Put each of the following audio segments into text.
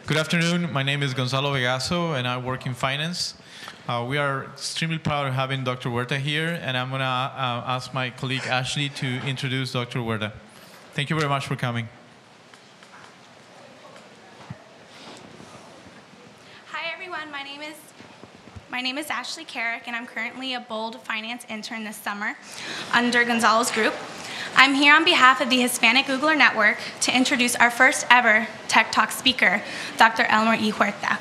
Good afternoon. My name is Gonzalo Vegaso, and I work in finance. We are extremely proud of having Dr. Huerta here, and I'm going to ask my colleague Ashley to introduce Dr. Huerta. Thank you very much for coming. Hi, everyone. My name is Ashley Carrick, and I'm currently a Bold Finance intern this summer under Gonzalo's group. I'm here on behalf of the Hispanic Googler Network to introduce our first ever Tech Talk speaker, Dr. Elmer E. Huerta.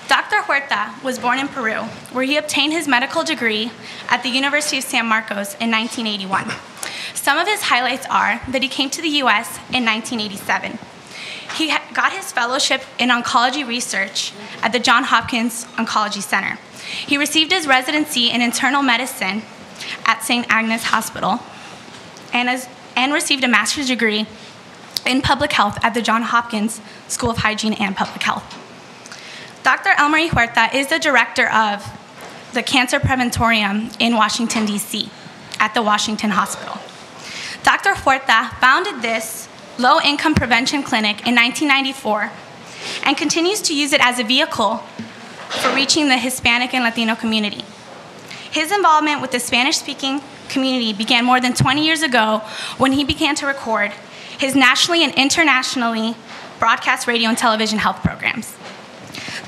Dr. Huerta was born in Peru, where he obtained his medical degree at the University of San Marcos in 1981. Some of his highlights are that he came to the US in 1987. He got his fellowship in oncology research at the Johns Hopkins Oncology Center. He received his residency in internal medicine at St. Agnes Hospital and received a master's degree in public health at the Johns Hopkins School of Hygiene and Public Health. Dr. Elmer E. Huerta is the director of the Cancer Preventorium in Washington, D.C. at the Washington Hospital. Dr. Huerta founded this low-income prevention clinic in 1994 and continues to use it as a vehicle for reaching the Hispanic and Latino community. His involvement with the Spanish-speaking community began more than 20 years ago when he began to record his nationally and internationally broadcast radio and television health programs.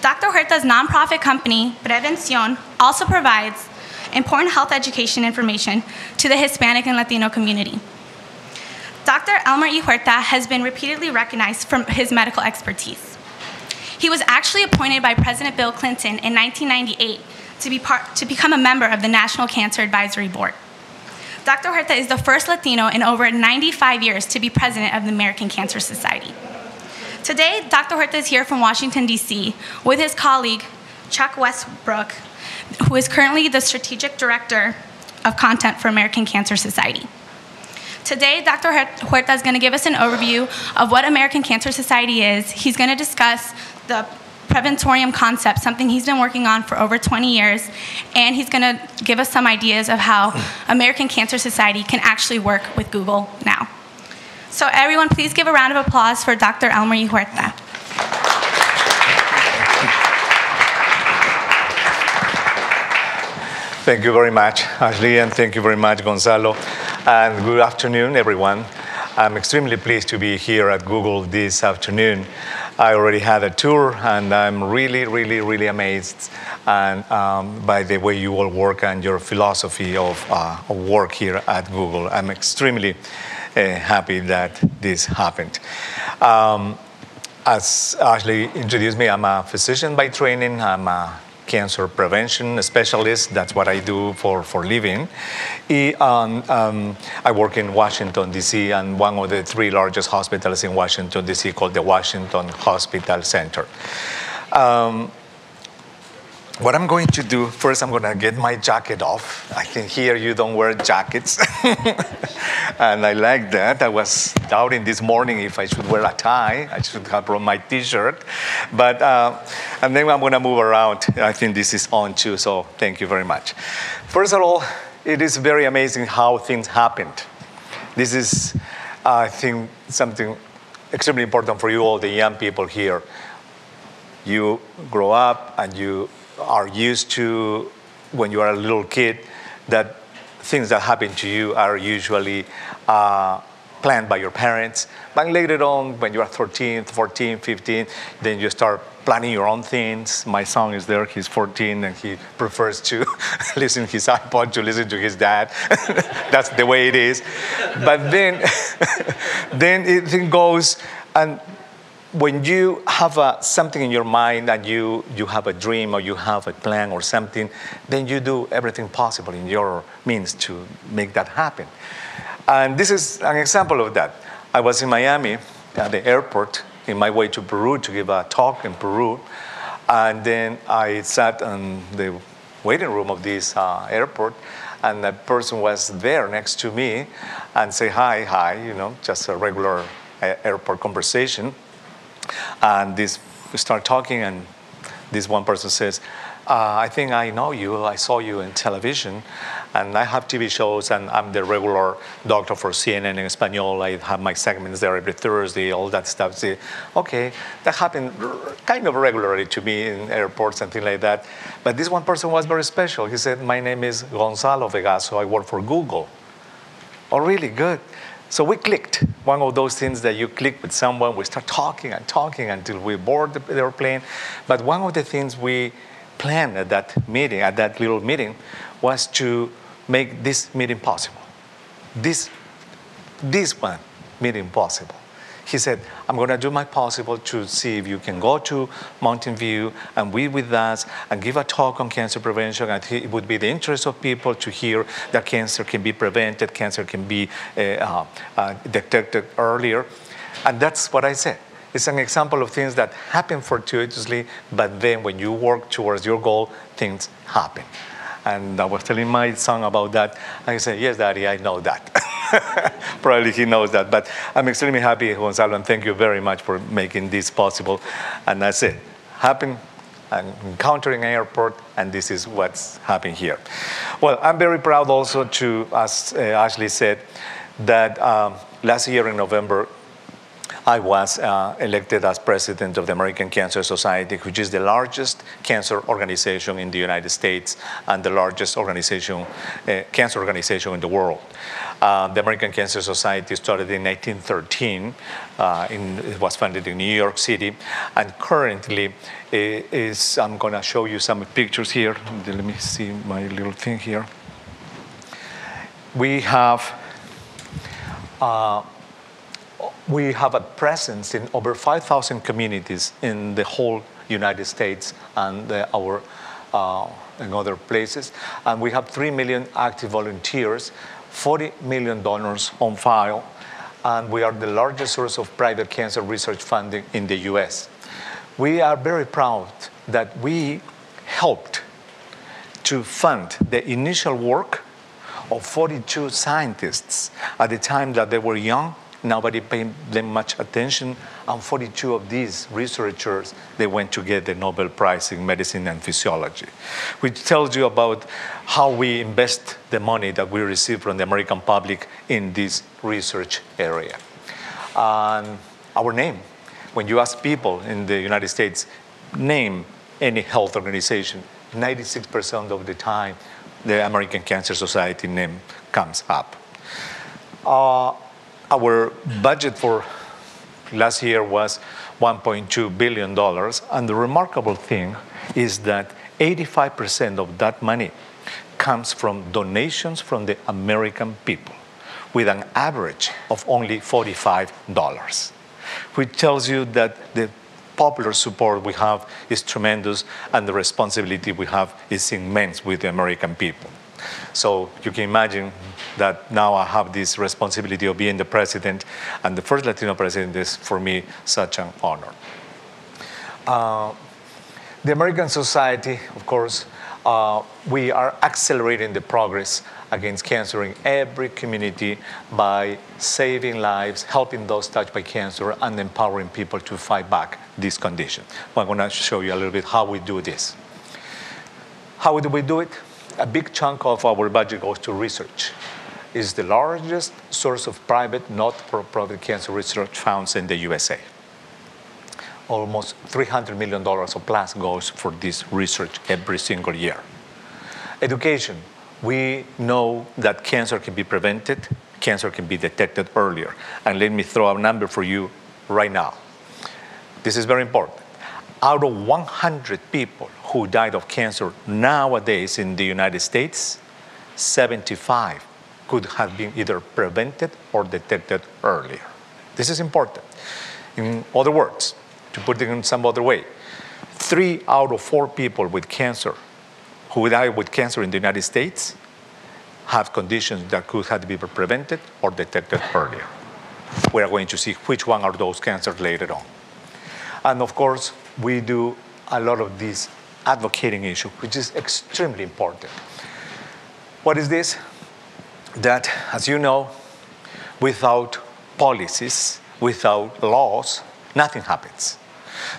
Dr. Huerta's nonprofit company, Prevención, also provides important health education information to the Hispanic and Latino community. Dr. Elmer E. Huerta has been repeatedly recognized for his medical expertise. He was actually appointed by President Bill Clinton in 1998 to become a member of the National Cancer Advisory Board. Dr. Huerta is the first Latino in over 95 years to be president of the American Cancer Society. Today, Dr. Huerta is here from Washington, D.C. with his colleague, Chuck Westbrook, who is currently the Strategic Director of Content for American Cancer Society. Today, Dr. Huerta is going to give us an overview of what American Cancer Society is. He's going to discuss the Preventorium concept, something he's been working on for over 20 years, and he's going to give us some ideas of how American Cancer Society can actually work with Google now. So everyone, please give a round of applause for Dr. Elmer E. Huerta. Thank you very much, Ashley, and thank you very much, Gonzalo. And good afternoon, everyone. I'm extremely pleased to be here at Google this afternoon. I already had a tour, and I'm really amazed by the way you all work and your philosophy of work here at Google. I'm extremely happy that this happened. As Ashley introduced me, I'm a physician by training. I'm a cancer prevention specialist. That's what I do for living. I work in Washington, D.C., and one of the 3 largest hospitals in Washington, D.C., called the Washington Hospital Center. What I'm going to do, first I'm going to get my jacket off. I think here you don't wear jackets. And I like that. I was doubting this morning if I should wear a tie. I should have brought my T-shirt. But, and then I'm going to move around. I think this is on too, so thank you very much. First of all, it is very amazing how things happened. This is, I think, something extremely important for you all, the young people here. You grow up and you are used to, when you are a little kid, that things that happen to you are usually planned by your parents. But later on, when you are 13, 14, 15, then you start planning your own things. My son is there, he's 14, and he prefers to listen to his iPod to listen to his dad. That's the way it is. But then, then it goes, and when you have something in your mind and you have a dream or you have a plan or something, then you do everything possible in your means to make that happen. And this is an example of that. I was in Miami at the airport in my way to Peru to give a talk in Peru. And then I sat in the waiting room of this airport, and a person was there next to me and say, hi, you know, just a regular airport conversation. And we start talking, and this one person says, I think I know you. I saw you in television. And I have TV shows, and I'm the regular doctor for CNN in Espanol. I have my segments there every Thursday, all that stuff. See, okay, that happened kind of regularly to me in airports and things like that. But this one person was very special. He said, my name is Gonzalo Vegaso. I work for Google. Oh, really? Good. So we clicked. One of those things that you click with someone, we start talking and talking until we board the airplane. But one of the things we planned at that meeting, at that little meeting, was to make this meeting possible. This one meeting possible. He said, I'm going to do my possible to see if you can go to Mountain View and be with us and give a talk on cancer prevention. And it would be the interest of people to hear that cancer can be prevented, cancer can be detected earlier. And that's what I said. It's an example of things that happen fortuitously, but then when you work towards your goal, things happen. And I was telling my son about that. And he said, yes, Daddy, I know that. Probably he knows that. But I'm extremely happy, Gonzalo, and thank you very much for making this possible. And that's it. Happen and encountering an airport, and this is what's happening here. Well, I'm very proud also to, as Ashley said, that last year in November, I was elected as president of the American Cancer Society, which is the largest cancer organization in the United States and the largest organization, cancer organization in the world. The American Cancer Society started in 1913. It was founded in New York City, and currently I'm going to show you some pictures here. Let me see my little thing here. We have a presence in over 5,000 communities in the whole United States and in other places. And we have 3 million active volunteers, 40 million donors on file, and we are the largest source of private cancer research funding in the US. We are very proud that we helped to fund the initial work of 42 scientists at the time that they were young. Nobody paid them much attention, and 42 of these researchers, they went to get the Nobel Prize in Medicine and Physiology, which tells you about how we invest the money that we receive from the American public in this research area. And our name, when you ask people in the United States, name any health organization, 96% of the time, the American Cancer Society name comes up. Our budget for last year was $1.2 billion, and the remarkable thing is that 85% of that money comes from donations from the American people, with an average of only $45, which tells you that the popular support we have is tremendous, and the responsibility we have is immense with the American people. So you can imagine that now I have this responsibility of being the president, and the first Latino president is, for me, such an honor. The American Society, of course, we are accelerating the progress against cancer in every community by saving lives, helping those touched by cancer, and empowering people to fight back this condition. Well, I'm going to show you a little bit how we do this. How do we do it? A big chunk of our budget goes to research. It's the largest source of private, not-for-profit cancer research funds in the USA. Almost $300 million or plus goes for this research every single year. Education. We know that cancer can be prevented, cancer can be detected earlier. And let me throw a number for you right now. This is very important. Out of 100 people who died of cancer nowadays in the United States, 75 could have been either prevented or detected earlier. This is important. In other words, to put it in some other way, 3 out of 4 people with cancer who die with cancer in the United States have conditions that could have been prevented or detected earlier. We are going to see which one are those cancers later on. And of course, we do a lot of these advocating issues, which is extremely important. What is this? That, as you know, without policies, without laws, nothing happens.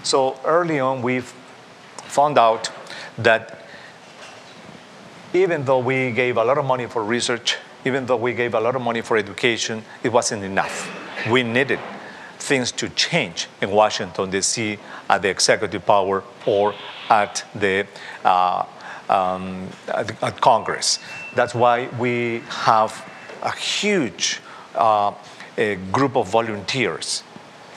So early on, we found out that even though we gave a lot of money for research, even though we gave a lot of money for education, it wasn't enough. We needed things to change in Washington, D.C., at the executive power or at the at Congress. That's why we have a huge a group of volunteers,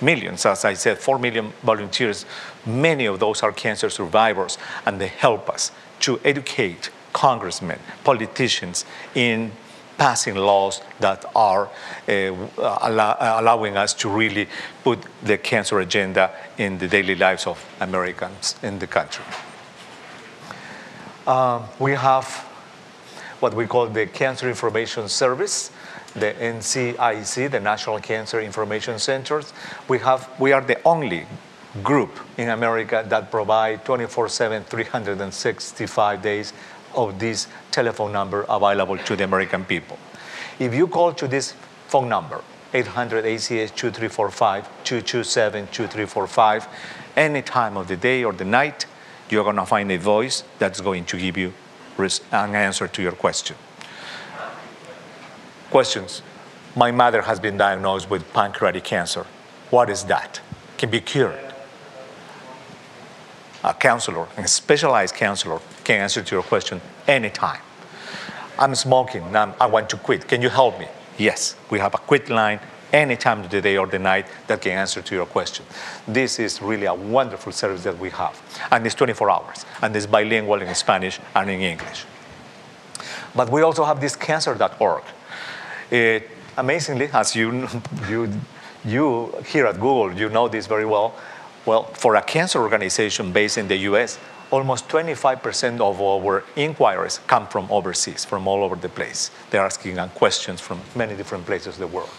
millions, as I said, 4 million volunteers. Many of those are cancer survivors, and they help us to educate congressmen, politicians in passing laws that are allowing us to really put the cancer agenda in the daily lives of Americans in the country. We have what we call the Cancer Information Service, the NCIC, the National Cancer Information Centers. We are the only group in America that provide 24/7, 365 days of this telephone number available to the American people. If you call to this phone number, 800-ACH-2345, 227-2345, any time of the day or the night, you're going to find a voice that's going to give you an answer to your question. Questions. My mother has been diagnosed with pancreatic cancer. What is that? Can be cured. A counselor, a specialized counselor, can answer to your question anytime. I'm smoking, I want to quit. Can you help me? Yes, we have a quit line any time of the day or the night that can answer to your question. This is really a wonderful service that we have. And it's 24 hours. And it's bilingual in Spanish and in English. But we also have this cancer.org. Amazingly, as you here at Google, you know this very well. Well, for a cancer organization based in the US, almost 25% of our inquiries come from overseas, from all over the place. They're asking questions from many different places in the world.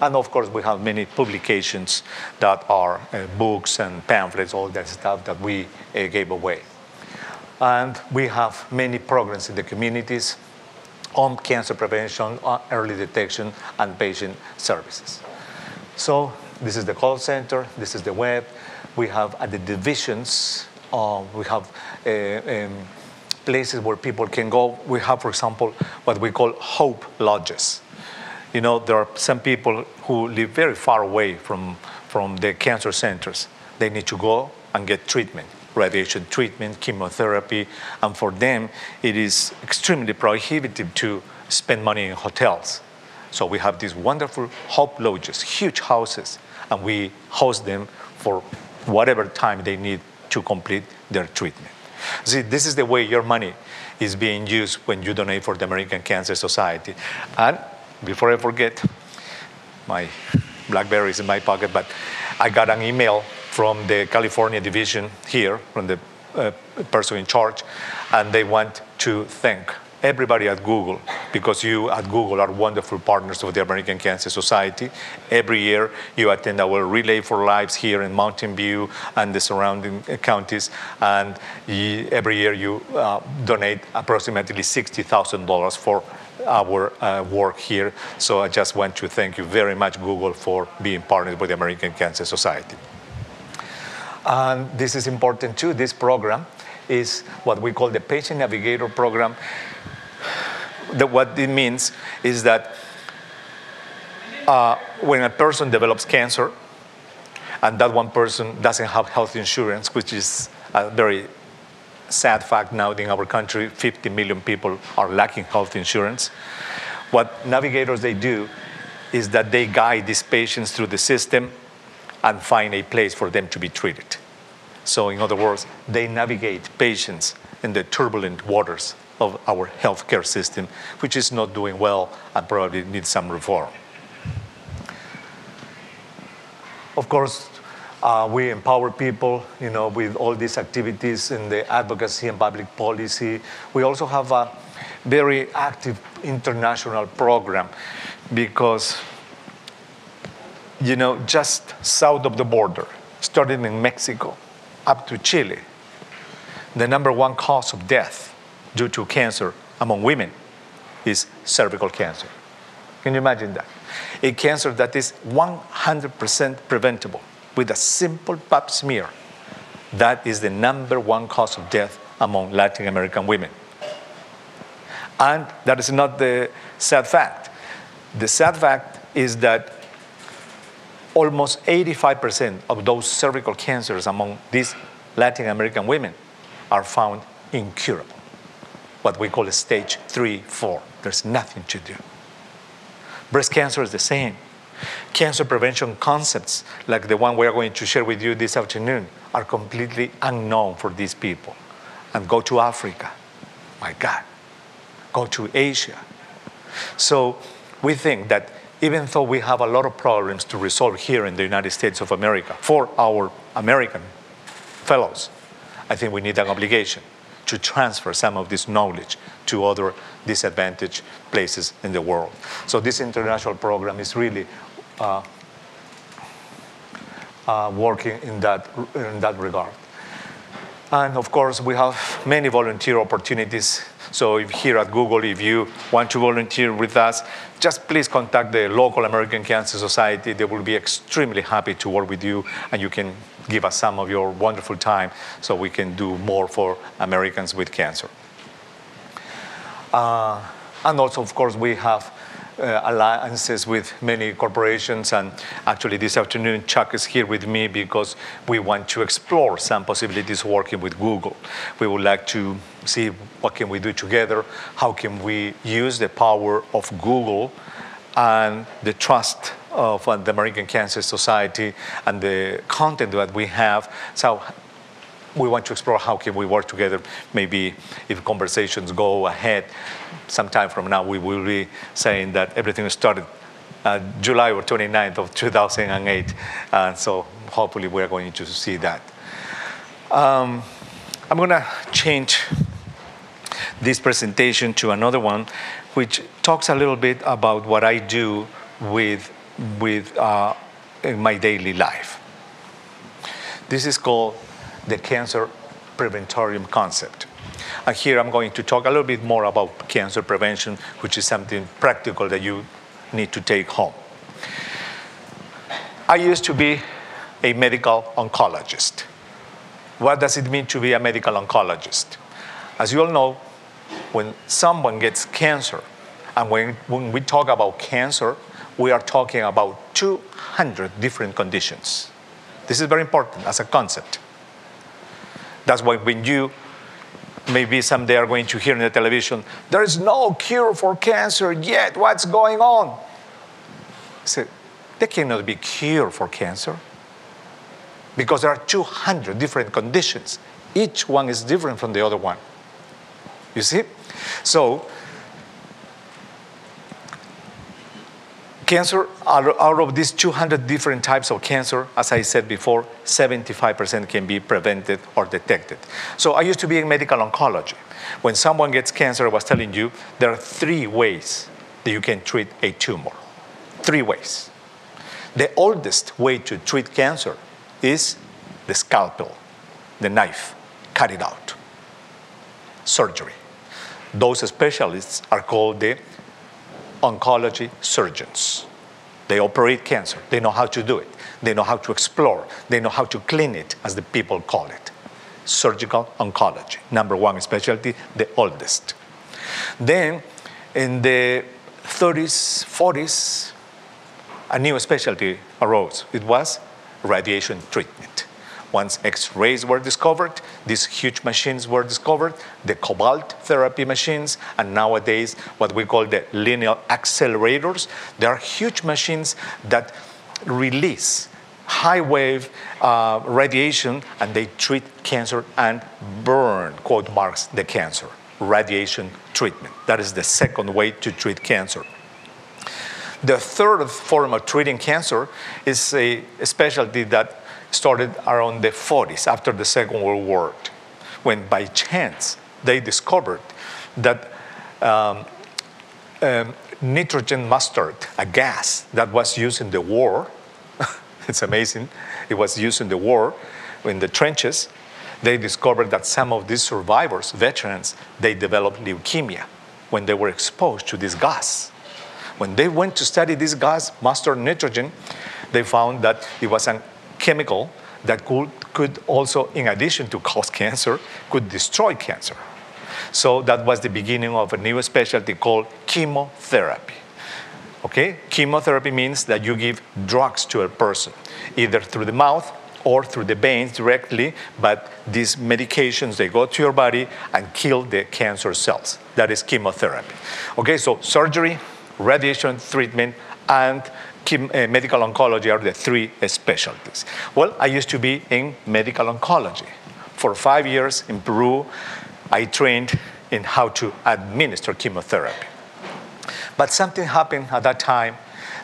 And of course, we have many publications that are books and pamphlets, all that stuff that we gave away. And we have many programs in the communities on cancer prevention, early detection, and patient services. So this is the call center, this is the web. We have at the divisions, we have places where people can go. We have, for example, what we call hope lodges. You know, there are some people who live very far away from the cancer centers. They need to go and get treatment, radiation treatment, chemotherapy, and for them, it is extremely prohibitive to spend money in hotels. So we have these wonderful hope lodges, huge houses, and we host them for whatever time they need to complete their treatment. See, this is the way your money is being used when you donate for the American Cancer Society. And before I forget, my BlackBerry is in my pocket, but I got an email from the California division here, from the person in charge, and they want to thank everybody at Google, because you at Google are wonderful partners of the American Cancer Society. Every year you attend our Relay for Lives here in Mountain View and the surrounding counties, and every year you donate approximately $60,000 for our work here. So I just want to thank you very much, Google, for being partners with the American Cancer Society. And this is important too. This program is what we call the Patient Navigator program. What it means is that when a person develops cancer and that one person doesn't have health insurance, which is a very sad fact now in our country, 50 million people are lacking health insurance. What navigators, they do is that they guide these patients through the system and find a place for them to be treated. So in other words, they navigate patients in the turbulent waters of our healthcare system, which is not doing well and probably needs some reform. Of course, we empower people, you know, with all these activities in the advocacy and public policy. We also have a very active international program because, you know, just south of the border, starting in Mexico up to Chile, the #1 cause of death due to cancer among women is cervical cancer. Can you imagine that? A cancer that is 100% preventable with a simple pap smear. That is the #1 cause of death among Latin American women. And that is not the sad fact. The sad fact is that almost 85% of those cervical cancers among these Latin American women are found incurable, what we call a stage 3, 4. There's nothing to do. Breast cancer is the same. Cancer prevention concepts, like the one we are going to share with you this afternoon, are completely unknown for these people. And go to Africa, my God. Go to Asia. So we think that even though we have a lot of problems to resolve here in the United States of America for our American fellows, I think we need an obligation to transfer some of this knowledge to other disadvantaged places in the world. So this international program is really working in that regard. And of course, we have many volunteer opportunities. So if here at Google, if you want to volunteer with us, just please contact the local American Cancer Society. They will be extremely happy to work with you, and you can give us some of your wonderful time so we can do more for Americans with cancer. And also, of course, we have alliances with many corporations, and actually this afternoon Chuck is here with me because we want to explore some possibilities working with Google. We would like to see what can we do together, how can we use the power of Google and the trust of the American Cancer Society and the content that we have. So we want to explore how can we work together. Maybe if conversations go ahead, sometime from now we will be saying that everything started July or 29th of 2008. So hopefully we're going to see that. I'm going to change this presentation to another one, which talks a little bit about what I do in my daily life. This is called the Cancer Preventorium concept. And here I'm going to talk a little bit more about cancer prevention, which is something practical that you need to take home. I used to be a medical oncologist. What does it mean to be a medical oncologist? As you all know, when someone gets cancer, and when we talk about cancer, we are talking about 200 different conditions. This is very important as a concept. That's why when you maybe someday are going to hear on the television, there is no cure for cancer yet, what's going on? So, there cannot be cure for cancer because there are 200 different conditions. Each one is different from the other one. You see? So, cancer, out of these 200 different types of cancer, as I said before, 75% can be prevented or detected. So I used to be in medical oncology. When someone gets cancer, I was telling you, there are 3 ways that you can treat a tumor. 3 ways. The oldest way to treat cancer is the scalpel, the knife, cut it out. Surgery. Those specialists are called the oncology surgeons. They operate cancer. They know how to do it. They know how to explore. They know how to clean it, as the people call it. Surgical oncology, number 1 specialty, the oldest. Then, in the 30s, 40s, a new specialty arose. It was radiation treatment. Once X-rays were discovered, these huge machines were discovered, the cobalt therapy machines, and nowadays what we call the linear accelerators. They are huge machines that release high-wave radiation, and they treat cancer and burn, quote marks, the cancer. Radiation treatment. That is the second way to treat cancer. The third form of treating cancer is a specialty that started around the 40s, after the Second World War, when by chance they discovered that nitrogen mustard, a gas that was used in the war, it's amazing, it was used in the war, in the trenches. They discovered that some of these survivors, veterans, they developed leukemia when they were exposed to this gas. When they went to study this gas, mustard nitrogen, they found that it was a chemical that could also, in addition to cause cancer, could destroy cancer. So that was the beginning of a new specialty called chemotherapy. Okay? Chemotherapy means that you give drugs to a person, either through the mouth or through the veins directly, but these medications, they go to your body and kill the cancer cells. That is chemotherapy. Okay, so surgery, radiation treatment, and medical oncology are the three specialties. Well, I used to be in medical oncology. For 5 years in Peru, I trained in how to administer chemotherapy. But something happened at that time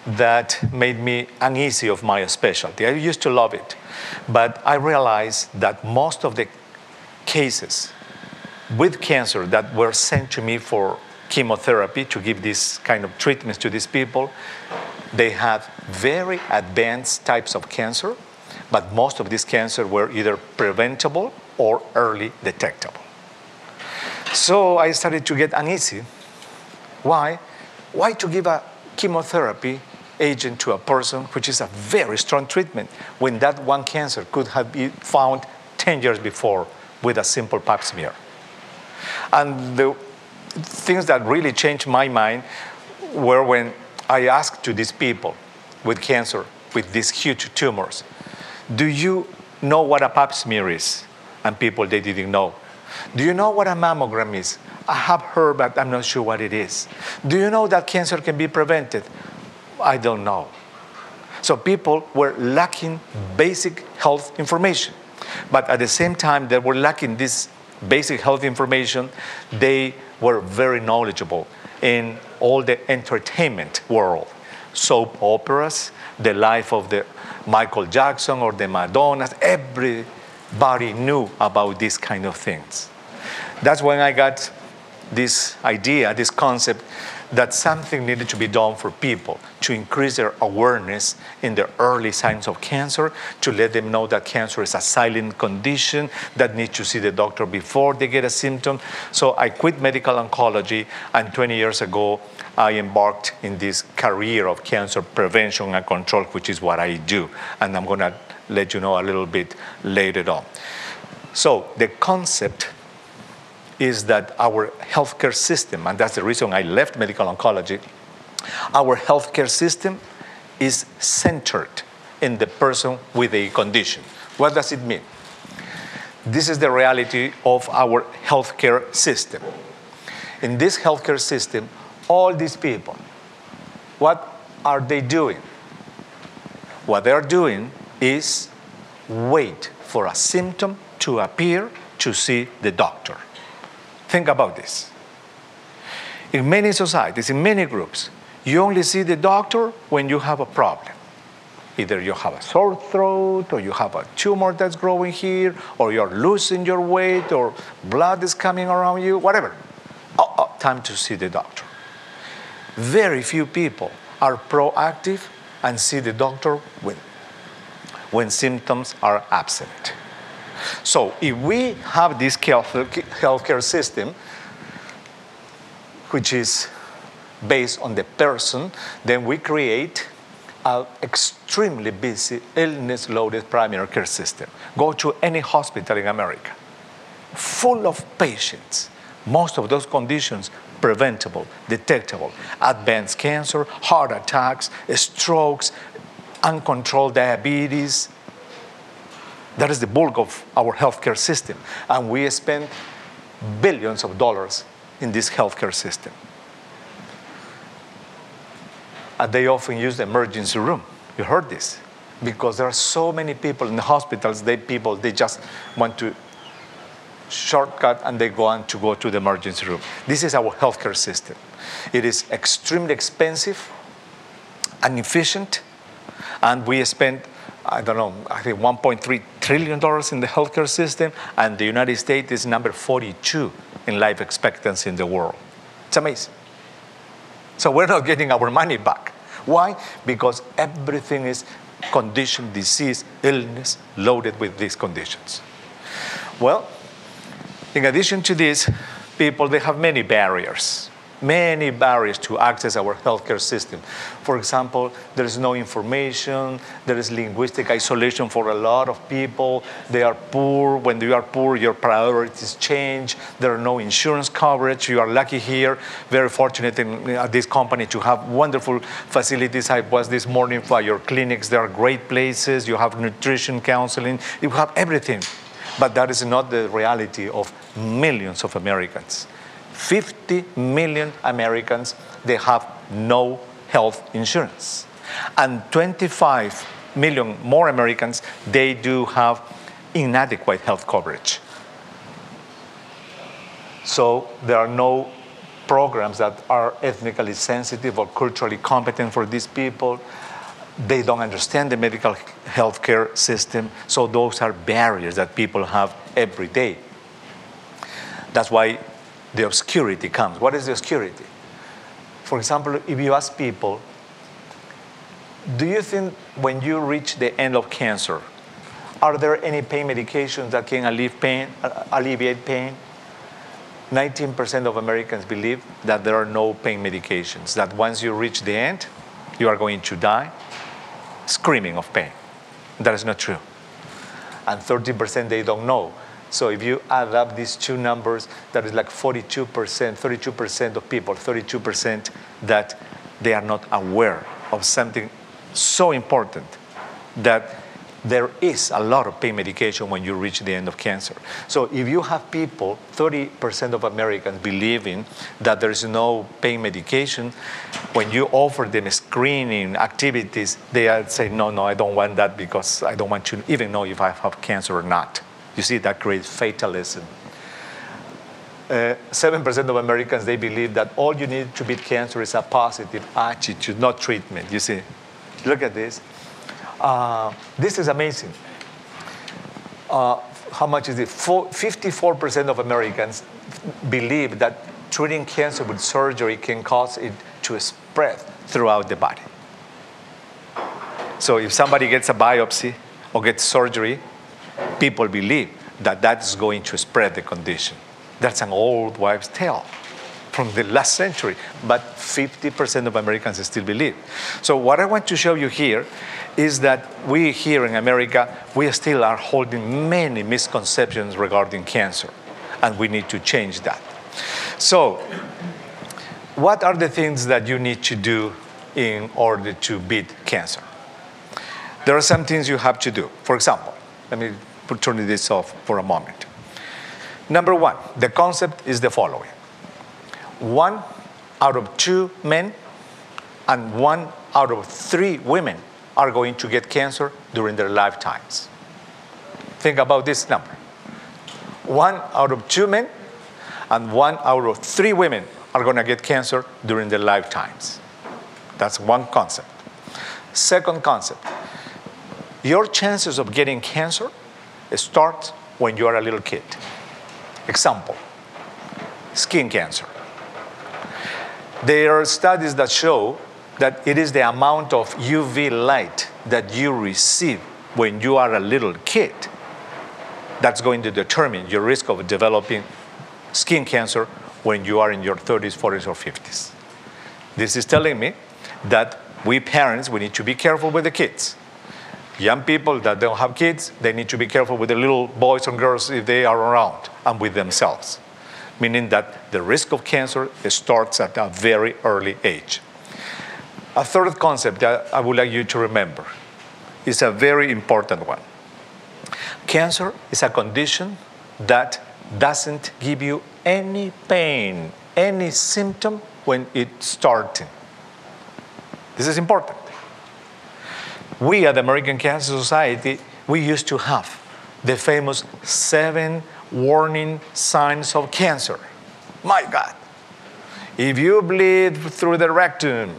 that made me uneasy of my specialty. I used to love it, but I realized that most of the cases with cancer that were sent to me for chemotherapy to give this kind of treatments to these people, they had very advanced types of cancer, but most of these cancers were either preventable or early detectable. So I started to get uneasy. Why? Why to give a chemotherapy agent to a person, which is a very strong treatment, when that one cancer could have been found 10 years before with a simple pap smear? And the things that really changed my mind were when I asked to these people with cancer, with these huge tumors, do you know what a pap smear is? And people, they didn't know. Do you know what a mammogram is? I have heard, but I'm not sure what it is. Do you know that cancer can be prevented? I don't know. So people were lacking basic health information. But at the same time, they were lacking this basic health information. They were very knowledgeable in all the entertainment world. Soap operas, the life of the Michael Jackson or the Madonnas, everybody knew about these kind of things. That's when I got this idea, this concept, that something needed to be done for people to increase their awareness in the early signs of cancer, to let them know that cancer is a silent condition, that needs to see the doctor before they get a symptom. So I quit medical oncology, and 20 years ago, I embarked in this career of cancer prevention and control, which is what I do. And I'm going to let you know a little bit later on. So the concept is that our healthcare system, and that's the reason I left medical oncology, our healthcare system is centered in the person with a condition. What does it mean? This is the reality of our healthcare system. In this healthcare system, all these people, what are they doing? What they're doing is wait for a symptom to appear to see the doctor. Think about this. In many societies, in many groups, you only see the doctor when you have a problem. Either you have a sore throat, or you have a tumor that's growing here, or you're losing your weight, or blood is coming around you, whatever. Time to see the doctor. Very few people are proactive and see the doctor when symptoms are absent. So if we have this healthcare system, which is based on the person, then we create an extremely busy, illness-loaded primary care system. Go to any hospital in America, full of patients. Most of those conditions preventable, detectable. Advanced cancer, heart attacks, strokes, uncontrolled diabetes. That is the bulk of our healthcare system. And we spend billions of dollars in this healthcare system. And they often use the emergency room. You heard this. Because there are so many people in the hospitals, they just want to shortcut and they go to the emergency room. This is our healthcare system. It is extremely expensive and efficient. And we spend, I think $1.3 trillion in the healthcare system, and the United States is number 42 in life expectancy in the world. It's amazing. So we're not getting our money back. Why? Because everything is condition, disease, illness, loaded with these conditions. Well, in addition to this, people, they have many barriers. many barriers to access our healthcare system. For example, there is no information, there is linguistic isolation for a lot of people, they are poor. When you are poor, your priorities change, there are no insurance coverage. You are lucky here, very fortunate in this company to have wonderful facilities. I was this morning by your clinics, they are great places, you have nutrition, counseling, you have everything. But that is not the reality of millions of Americans. 50 million Americans, they have no health insurance. And 25 million more Americans, they do have inadequate health coverage. So there are no programs that are ethnically sensitive or culturally competent for these people. They don't understand the medical healthcare system. So those are barriers that people have every day. That's why the obscurity comes. What is the obscurity? For example, if you ask people, do you think when you reach the end of cancer, are there any pain medications that can alleviate pain? 19% of Americans believe that there are no pain medications, that once you reach the end, you are going to die screaming of pain. That is not true. And 30% they don't know. So if you add up these two numbers, that is like 32% of people, 32% that they are not aware of something so important, that there is a lot of pain medication when you reach the end of cancer. So if you have people, 30% of Americans believing that there is no pain medication, when you offer them screening activities, they say, no, I don't want that because I don't want to even know if I have cancer or not. You see, that creates fatalism. 7% of Americans, they believe that all you need to beat cancer is a positive attitude, not treatment. You see, look at this. This is amazing. How much is it? 54% of Americans believe that treating cancer with surgery can cause it to spread throughout the body. So if somebody gets a biopsy or gets surgery, people believe that that is going to spread the condition. That's an old wives' tale from the last century, but 50% of Americans still believe. So what I want to show you here is that we here in America, we still are holding many misconceptions regarding cancer, and we need to change that. So what are the things that you need to do in order to beat cancer? There are some things you have to do. For example, let me turn this off for a moment. Number one, the concept is the following. 1 out of 2 men and 1 out of 3 women are going to get cancer during their lifetimes. Think about this number. 1 out of 2 men and 1 out of 3 women are going to get cancer during their lifetimes. That's one concept. Second concept, your chances of getting cancer start when you are a little kid. Example, skin cancer. There are studies that show that it is the amount of UV light that you receive when you are a little kid that's going to determine your risk of developing skin cancer when you are in your 30s, 40s, or 50s. This is telling me that we parents, we need to be careful with the kids. Young people that don't have kids, they need to be careful with the little boys and girls if they are around, and with themselves. Meaning that the risk of cancer starts at a very early age. A third concept that I would like you to remember is a very important one. Cancer is a condition that doesn't give you any pain, any symptom when it's starting. This is important. We at the American Cancer Society, we used to have the famous 7 warning signs of cancer. My God. If you bleed through the rectum,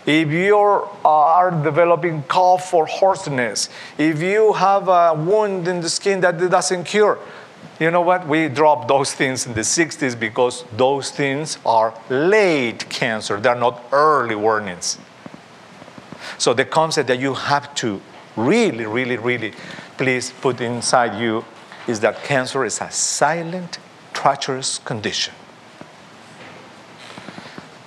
if you are developing cough or hoarseness, if you have a wound in the skin that doesn't cure, you know what? We dropped those things in the 60s because those things are late cancer. They're not early warnings. So the concept that you have to really, really, really please put inside you is that cancer is a silent, treacherous condition.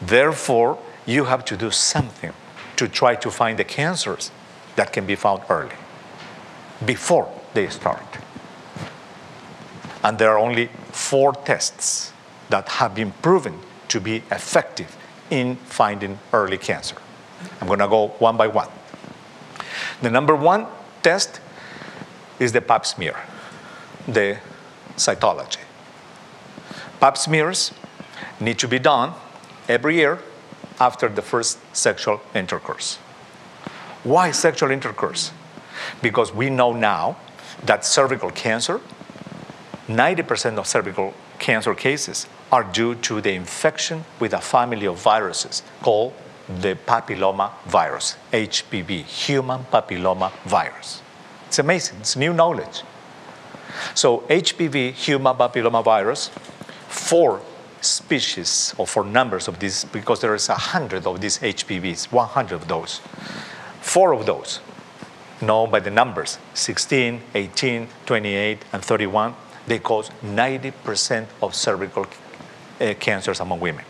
Therefore, you have to do something to try to find the cancers that can be found early, before they start. And there are only 4 tests that have been proven to be effective in finding early cancer. I'm going to go one by one. The number 1 test is the pap smear, the cytology. Pap smears need to be done every year after the first sexual intercourse. Why sexual intercourse? Because we know now that cervical cancer, 90% of cervical cancer cases are due to the infection with a family of viruses called the papilloma virus, HPV, human papilloma virus. It's amazing, it's new knowledge. So HPV, human papilloma virus, 4 species or 4 numbers of these, because there is 100 of these HPVs, 100 of those. 4 of those, known by the numbers, 16, 18, 28, and 31, they cause 90% of cervical cancers among women.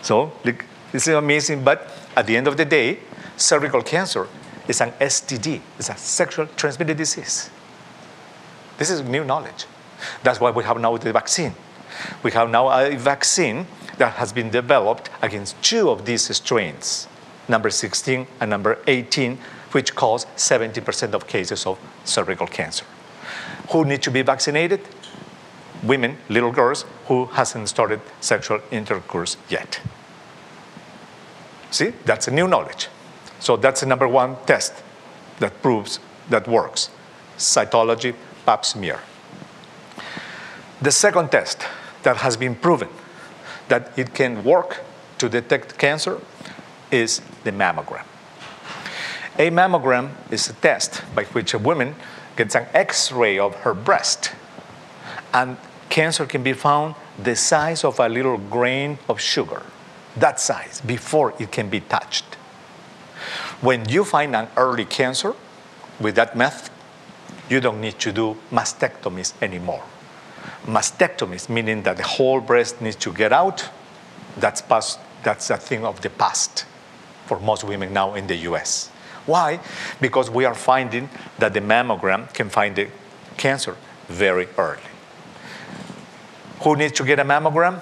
So this is amazing, but at the end of the day, cervical cancer is an STD, it's a sexual transmitted disease. This is new knowledge. That's why we have now the vaccine. We have now a vaccine that has been developed against 2 of these strains, number 16 and number 18, which cause 70% of cases of cervical cancer. Who need to be vaccinated? Women, little girls, who hasn't started sexual intercourse yet. See, that's a new knowledge. So that's the number 1 test that proves that works. Cytology, pap smear. The second test that has been proven that it can work to detect cancer is the mammogram. A mammogram is a test by which a woman gets an X-ray of her breast, and cancer can be found the size of a little grain of sugar, that size, before it can be touched. When you find an early cancer with that method, you don't need to do mastectomies anymore. Mastectomies, meaning that the whole breast needs to get out, that's a thing of the past for most women now in the US. Why? Because we are finding that the mammogram can find the cancer very early. Who needs to get a mammogram?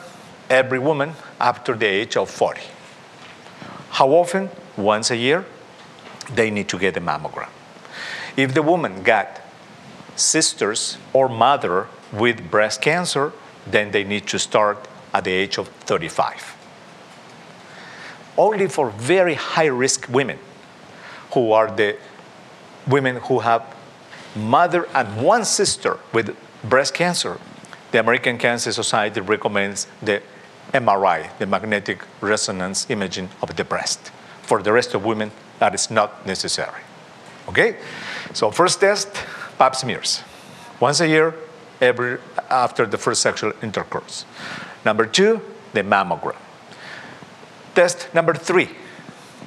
Every woman after the age of 40. How often? Once a year, they need to get a mammogram. If the woman got sisters or mother with breast cancer, then they need to start at the age of 35. Only for very high-risk women, who are the women who have mother and 1 sister with breast cancer, the American Cancer Society recommends the MRI, the magnetic resonance imaging of the breast. For the rest of women, that is not necessary. Okay? So first test, pap smears. Once a year, after the first sexual intercourse. Number 2, the mammogram. Test number 3.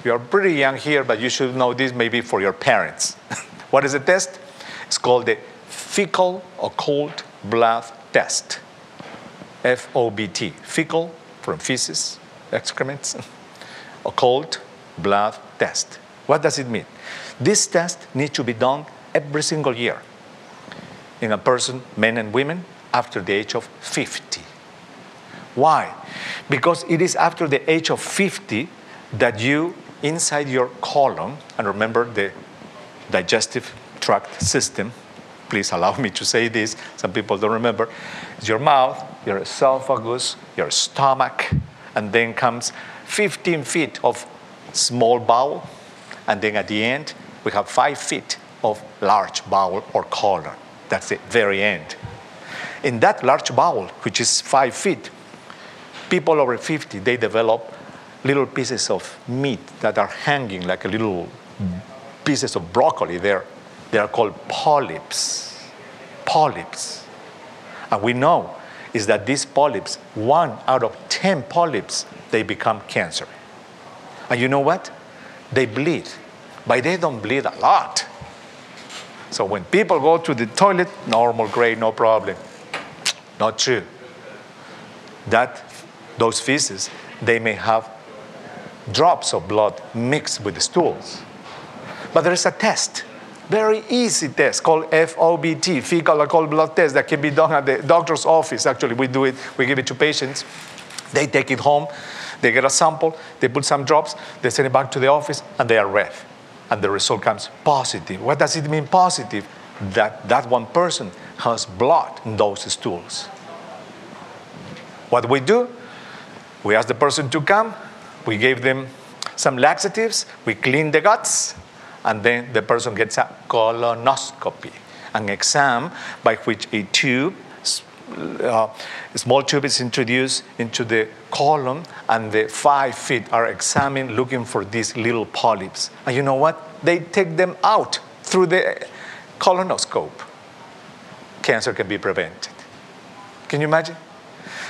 You are pretty young here, but you should know this maybe for your parents. What is the test? It's called the fecal occult blood test. FOBT, fecal, from feces, excrements, occult blood test. What does it mean? This test needs to be done every single year in a person, men and women, after the age of 50. Why? Because it is after the age of 50 that you, inside your colon, and remember the digestive tract system, please allow me to say this, some people don't remember, it's your mouth, your esophagus, your stomach, and then comes 15 feet of small bowel, and then at the end, we have 5 feet of large bowel or colon. That's the very end. In that large bowel, which is 5 feet, people over 50, they develop little pieces of meat that are hanging like a little pieces of broccoli there. They are called polyps. Polyps. And we know is that these polyps, 1 out of 10 polyps, they become cancer. And you know what? They bleed, but they don't bleed a lot. So when people go to the toilet, normal, great, no problem. Not true. Those feces, they may have drops of blood mixed with the stools. But there is a test, very easy test called FOBT, fecal alcohol blood test, that can be done at the doctor's office. Actually, we do it, we give it to patients. They take it home, they get a sample, they put some drops, they send it back to the office, and they are read. And the result comes positive. What does it mean positive? That one person has blood in those stools. What we do, we ask the person to come, we give them some laxatives, we clean the guts, and then the person gets a colonoscopy, an exam by which a small tube is introduced into the colon, and the 5 feet are examined looking for these little polyps. And you know what? They take them out through the colonoscope. Cancer can be prevented. Can you imagine?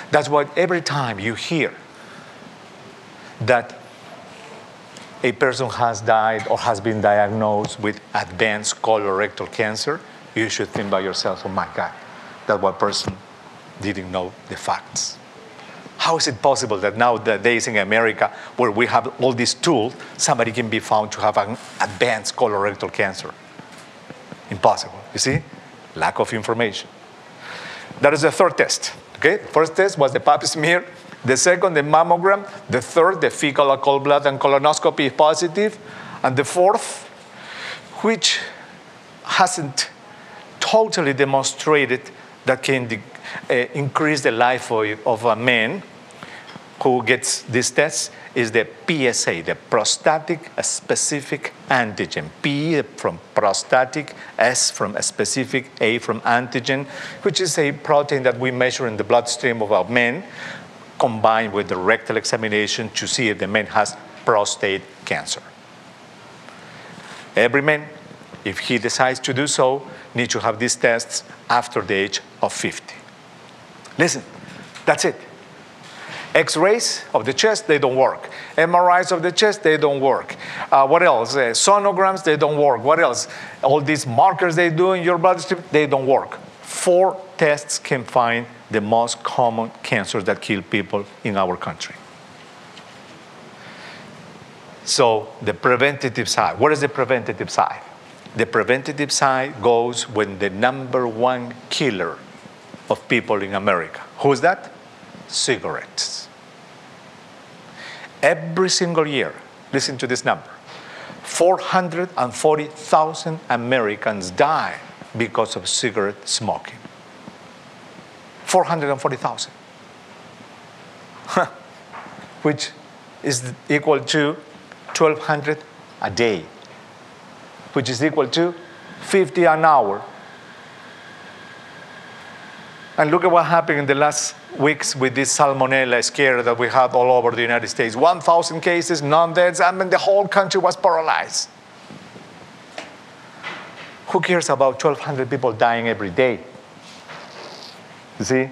That's why every time you hear that a person has died or has been diagnosed with advanced colorectal cancer, you should think by yourself, oh my God, that one person didn't know the facts. How is it possible that nowadays in America, where we have all these tools, somebody can be found to have an advanced colorectal cancer? Impossible. You see? Lack of information. That is the third test. Okay? First test was the pap smear. The second, the mammogram. The third, the fecal alcohol blood and colonoscopy is positive. And the fourth, which hasn't totally demonstrated that can increase the life of a man who gets this test, is the PSA, the prostatic specific antigen. P from prostatic, S from specific, A from antigen, which is a protein that we measure in the bloodstream of a man, combined with the rectal examination to see if the man has prostate cancer. Every man, if he decides to do so, needs to have these tests after the age of 50. Listen, that's it. X-rays of the chest, they don't work. MRIs of the chest, they don't work. What else? Sonograms, they don't work. What else? All these markers they do in your bloodstream, they don't work. 4 tests can find the most common cancers that kill people in our country. So the preventative side, what is the preventative side? The preventative side goes when the #1 killer of people in America. Who is that? Cigarettes. Every single year, listen to this number, 440,000 Americans die because of cigarette smoking. 440,000. Which is equal to 1,200 a day, which is equal to 50 an hour. And look at what happened in the last weeks with this salmonella scare that we had all over the United States. 1,000 cases, none deaths, and the whole country was paralyzed. Who cares about 1,200 people dying every day? You see?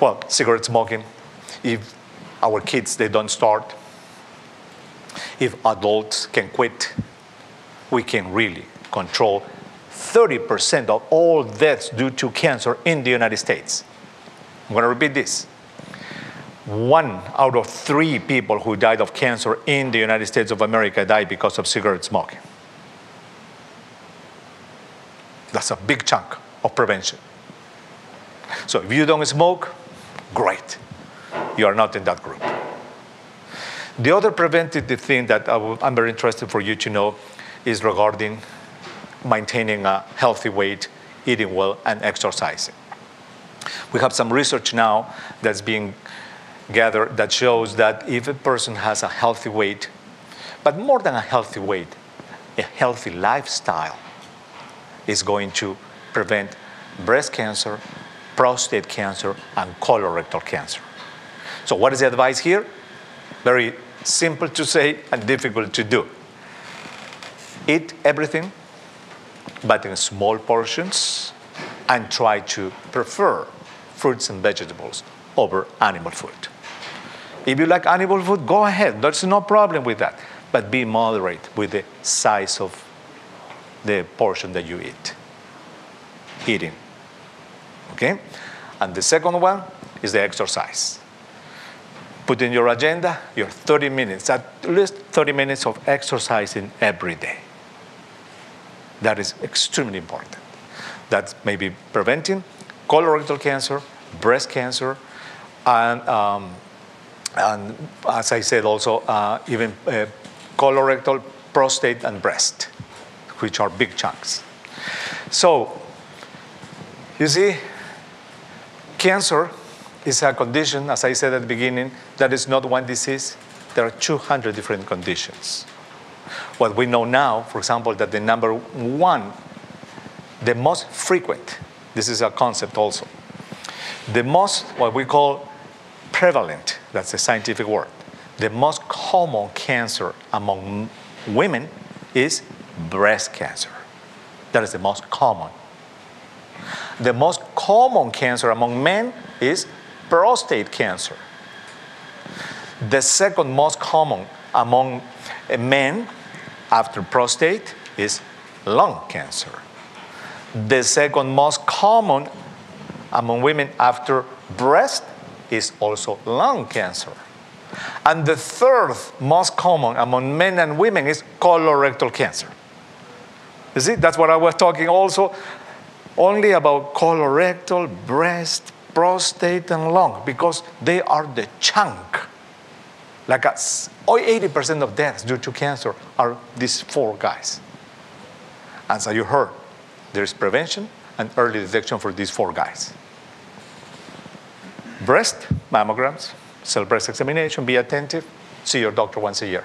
Well, cigarette smoking, if our kids, they don't start, if adults can quit, we can really control 30% of all deaths due to cancer in the United States. I'm going to repeat this. 1 out of 3 people who died of cancer in the United States of America died because of cigarette smoking. That's a big chunk of prevention. So if you don't smoke, great. You are not in that group. The other preventative thing that I'm very interested for you to know is regarding maintaining a healthy weight, eating well, and exercising. We have some research now that's being gathered that shows that if a person has a healthy weight, but more than a healthy weight, a healthy lifestyle is going to prevent breast cancer, prostate cancer, and colorectal cancer. So what is the advice here? Very simple to say and difficult to do. Eat everything, but in small portions, and try to prefer fruits and vegetables over animal food. If you like animal food, go ahead. There's no problem with that. But be moderate with the size of the portion that you eating. Okay? And the second one is the exercise. Put in your agenda your 30 minutes, at least 30 minutes of exercising every day. That is extremely important. That's maybe preventing colorectal cancer, breast cancer, and as I said also, even colorectal, prostate, and breast, which are big chunks. So, you see, cancer is a condition, as I said at the beginning, that is not one disease. There are 200 different conditions. What we know now, for example, that the number one, the most frequent, this is a concept also, the most, what we call prevalent, that's a scientific word, the most common cancer among women is breast cancer. That is the most common. The most common cancer among men is prostate cancer. The second most common among men after prostate is lung cancer. The second most common among women after breast is also lung cancer. And the third most common among men and women is colorectal cancer. You see, that's what I was talking also, only about colorectal, breast, prostate, and lung, because they are the chunk. Like 80% of deaths due to cancer are these four guys. And so you heard, there's prevention and early detection for these four guys. Breast, mammograms, cell breast examination, be attentive, see your doctor once a year.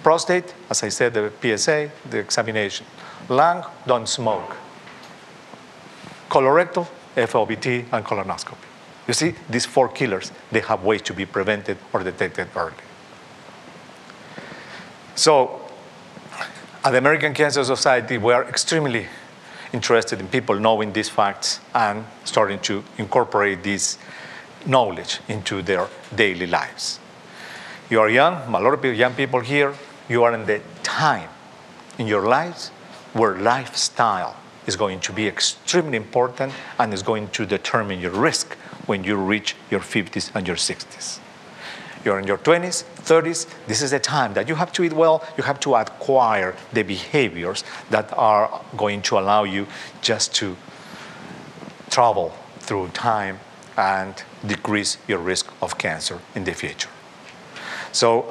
Prostate, as I said, the PSA, the examination. Lung, don't smoke. Colorectal, FOBT, and colonoscopy. You see, these four killers, they have ways to be prevented or detected early. So, at the American Cancer Society, we are extremely interested in people knowing these facts and starting to incorporate this knowledge into their daily lives. You are young, a lot of young people here, you are in the time in your lives where lifestyle is going to be extremely important and is going to determine your risk when you reach your 50s and your 60s. You're in your 20s, 30s, this is a time that you have to eat well, you have to acquire the behaviors that are going to allow you just to travel through time and decrease your risk of cancer in the future. So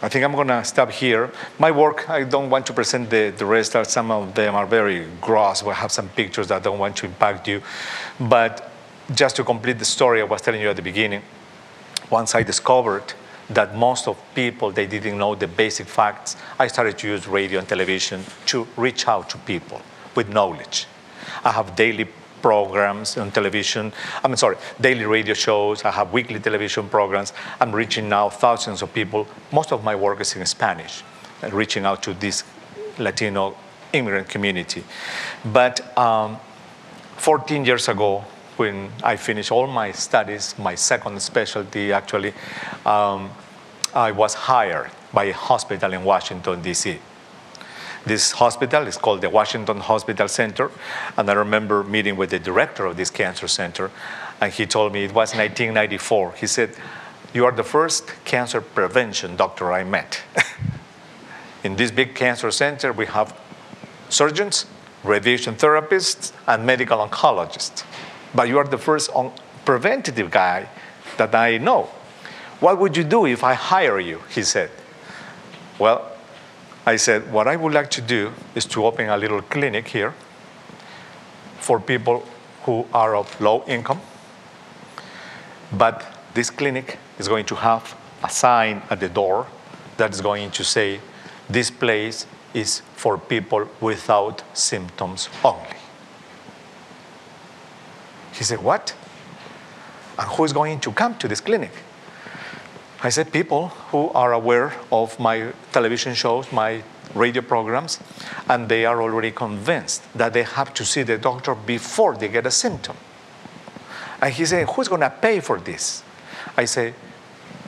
I think I'm going to stop here. My work, I don't want to present the rest. Some of them are very gross. We have some pictures that I don't want to impact you. But just to complete the story I was telling you at the beginning, once I discovered that most of people, they didn't know the basic facts, I started to use radio and television to reach out to people with knowledge. I have daily programs on television, daily radio shows, I have weekly television programs. I'm reaching now thousands of people. Most of my work is in Spanish, reaching out to this Latino immigrant community. But 14 years ago, when I finished all my studies, my second specialty actually, I was hired by a hospital in Washington, D.C. This hospital is called the Washington Hospital Center, and I remember meeting with the director of this cancer center, and he told me, it was 1994, he said, "You are the first cancer prevention doctor I met." In this big cancer center, we have surgeons, radiation therapists, and medical oncologists. But you are the first preventative guy that I know. What would you do if I hire you? He said. Well, I said, what I would like to do is to open a little clinic here for people who are of low income. But this clinic is going to have a sign at the door that is going to say, this place is for people without symptoms only. He said, what? And who is going to come to this clinic? I said, people who are aware of my television shows, my radio programs, and they are already convinced that they have to see the doctor before they get a symptom. And he said, who's going to pay for this? I say,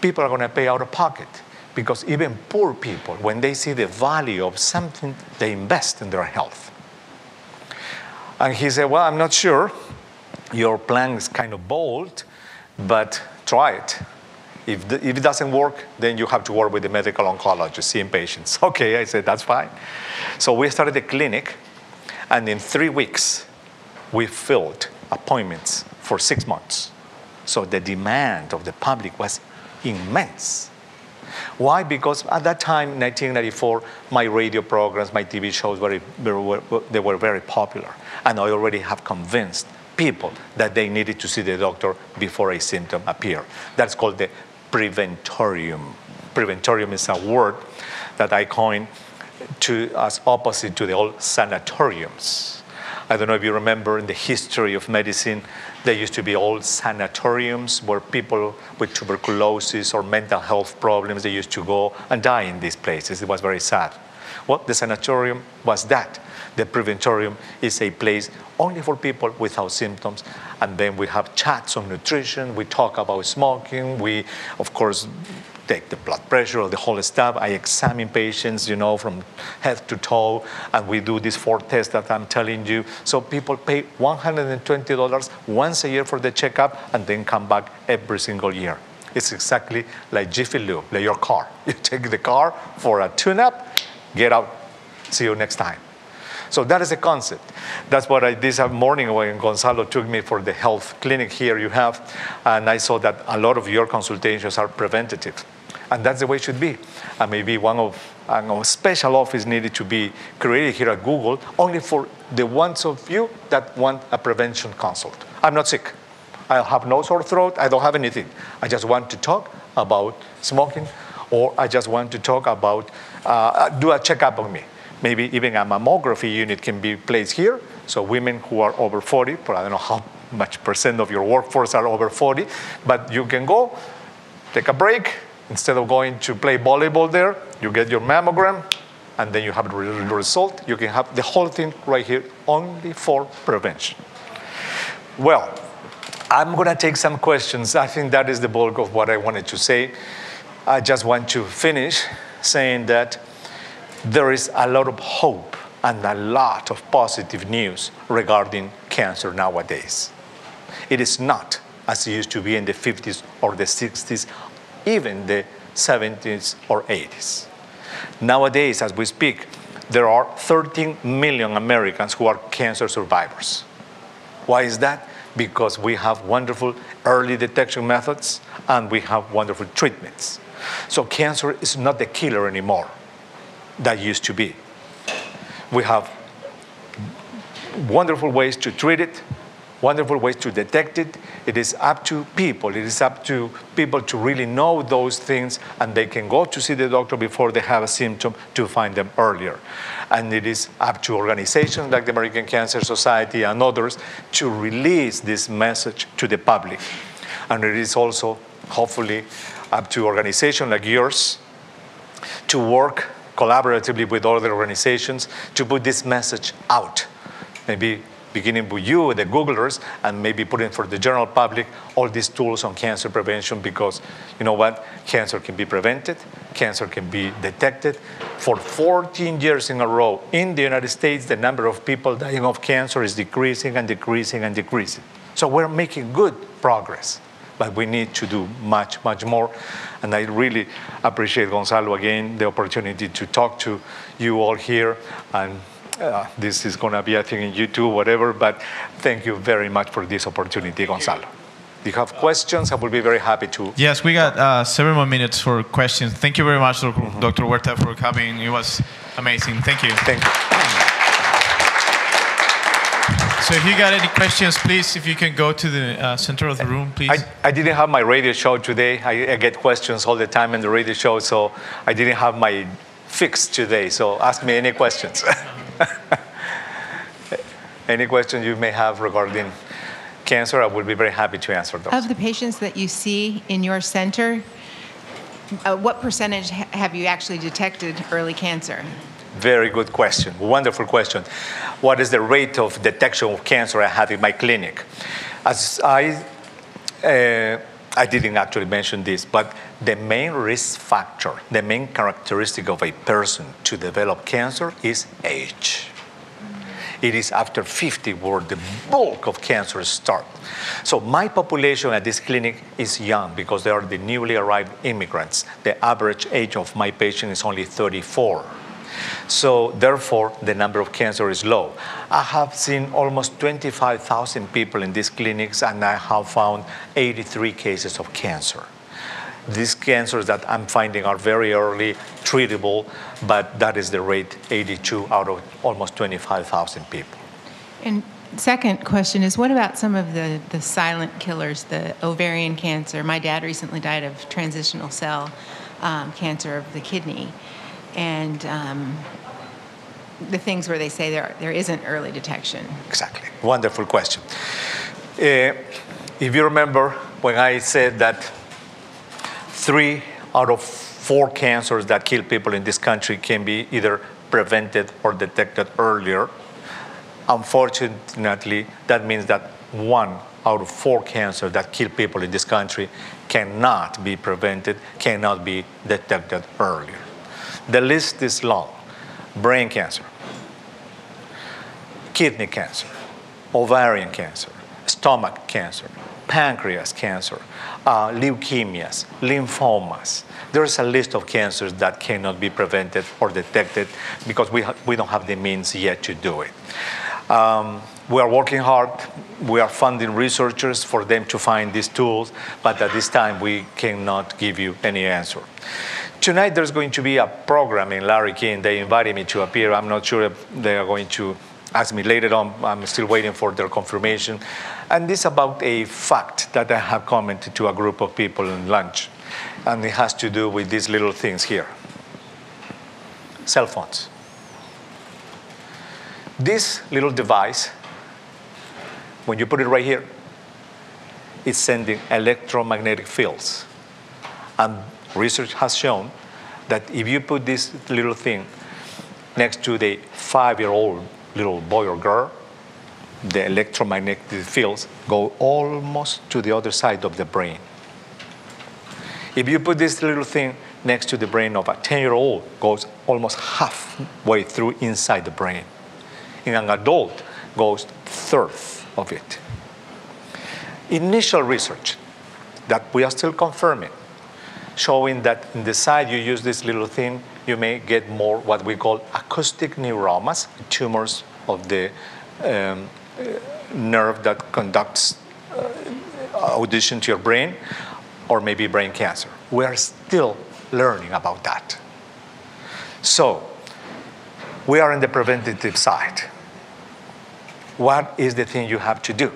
people are going to pay out of pocket, because even poor people, when they see the value of something, they invest in their health. And he said, well, I'm not sure. Your plan is kind of bold, but try it. If it doesn't work, then you have to work with the medical oncologist, seeing patients. Okay, I said, that's fine. So we started the clinic, and in 3 weeks, we filled appointments for 6 months. So the demand of the public was immense. Why? Because at that time, in 1994, my radio programs, my TV shows, they were very popular. And I already have convinced people that they needed to see the doctor before a symptom appeared. That's called the preventorium. Preventorium is a word that I coined as opposite to the old sanatoriums. I don't know if you remember in the history of medicine, there used to be old sanatoriums where people with tuberculosis or mental health problems, they used to go and die in these places. It was very sad. Well, the sanatorium was that. The preventorium is a place only for people without symptoms. And then we have chats on nutrition. We talk about smoking. We, of course, take the blood pressure or the whole stuff. I examine patients, from head to toe, and we do these 4 tests that I'm telling you. So people pay $120 once a year for the checkup and then come back every single year. It's exactly like Jiffy Lube, like your car. You take the car for a tune-up, get out, see you next time. So that is the concept. That's what I did this morning when Gonzalo took me for the health clinic here you have, and I saw that a lot of your consultations are preventative. And that's the way it should be. And maybe a special office needed to be created here at Google only for the ones of you that want a prevention consult. I'm not sick. I have no sore throat. I don't have anything. I just want to talk about smoking, or I just want to talk about, do a checkup on me. Maybe even a mammography unit can be placed here. So women who are over 40, but I don't know how much percent of your workforce are over 40, but you can go, take a break. Instead of going to play volleyball there, you get your mammogram, and then you have the result. You can have the whole thing right here only for prevention. Well, I'm going to take some questions. I think that is the bulk of what I wanted to say. I just want to finish saying that there is a lot of hope and a lot of positive news regarding cancer nowadays. It is not as it used to be in the 50s or the 60s, even the 70s or 80s. Nowadays, as we speak, there are 13 million Americans who are cancer survivors. Why is that? Because we have wonderful early detection methods and we have wonderful treatments. So cancer is not the killer anymore that used to be. We have wonderful ways to treat it, wonderful ways to detect it. It is up to people. It is up to people to really know those things, and they can go to see the doctor before they have a symptom to find them earlier. And it is up to organizations like the American Cancer Society and others to release this message to the public. And it is also, hopefully, up to organizations like yours to work collaboratively with other organizations to put this message out. Maybe beginning with you, the Googlers, and maybe putting for the general public all these tools on cancer prevention, because you know what? Cancer can be prevented, cancer can be detected. For 14 years in a row, in the United States, the number of people dying of cancer is decreasing and decreasing and decreasing. So we're making good progress, but we need to do much, much more. And I really appreciate, Gonzalo, again, the opportunity to talk to you all here. And this is going to be, I think, in YouTube, whatever, but thank you very much for this opportunity, Gonzalo. If you have questions, I will be very happy to. Yes, we got 7 more minutes for questions. Thank you very much, Dr. Huerta, for coming. It was amazing. Thank you. Thank you. So if you got any questions, please, if you can go to the center of the room, please. I didn't have my radio show today. I get questions all the time in the radio show, so I didn't have my fix today. So ask me any questions. Any questions you may have regarding cancer, I would be very happy to answer those. Of the patients that you see in your center, what percentage have you actually detected early cancer? Very good question. Wonderful question. What is the rate of detection of cancer I have in my clinic? As I didn't actually mention this, but the main risk factor, the main characteristic of a person to develop cancer is age. It is after 50 where the bulk of cancers start. So my population at this clinic is young because they are the newly arrived immigrants. The average age of my patient is only 34. So therefore, the number of cancer is low. I have seen almost 25,000 people in these clinics, and I have found 83 cases of cancer. These cancers that I'm finding are very early, treatable, but that is the rate, 82 out of almost 25,000 people. And second question is, what about some of the silent killers, the ovarian cancer? My dad recently died of transitional cell cancer of the kidney. And the things where they say there isn't early detection. Exactly. Wonderful question. If you remember when I said that 3 out of 4 cancers that kill people in this country can be either prevented or detected earlier, unfortunately, that means that 1 out of 4 cancers that kill people in this country cannot be prevented, cannot be detected earlier. The list is long. Brain cancer, kidney cancer, ovarian cancer, stomach cancer, pancreas cancer, leukemias, lymphomas. There's a list of cancers that cannot be prevented or detected because we don't have the means yet to do it. We are working hard. We are funding researchers for them to find these tools, but at this time, we cannot give you any answer. Tonight, there's going to be a program in LACRC, and they invited me to appear. I'm not sure if they are going to ask me later on. I'm still waiting for their confirmation. And this is about a fact that I have commented to a group of people in lunch. And it has to do with these little things here. Cell phones. This little device, when you put it right here, is sending electromagnetic fields. And research has shown that if you put this little thing next to the 5-year-old little boy or girl, the electromagnetic fields go almost to the other side of the brain. If you put this little thing next to the brain of a 10-year-old, goes almost halfway through inside the brain. In an adult, goes a third of it. Initial research that we are still confirming, showing that in the side you use this little thing, you may get more what we call acoustic neuromas, tumors of the nerve that conducts audition to your brain, or maybe brain cancer. We are still learning about that. So we are on the preventative side. What is the thing you have to do?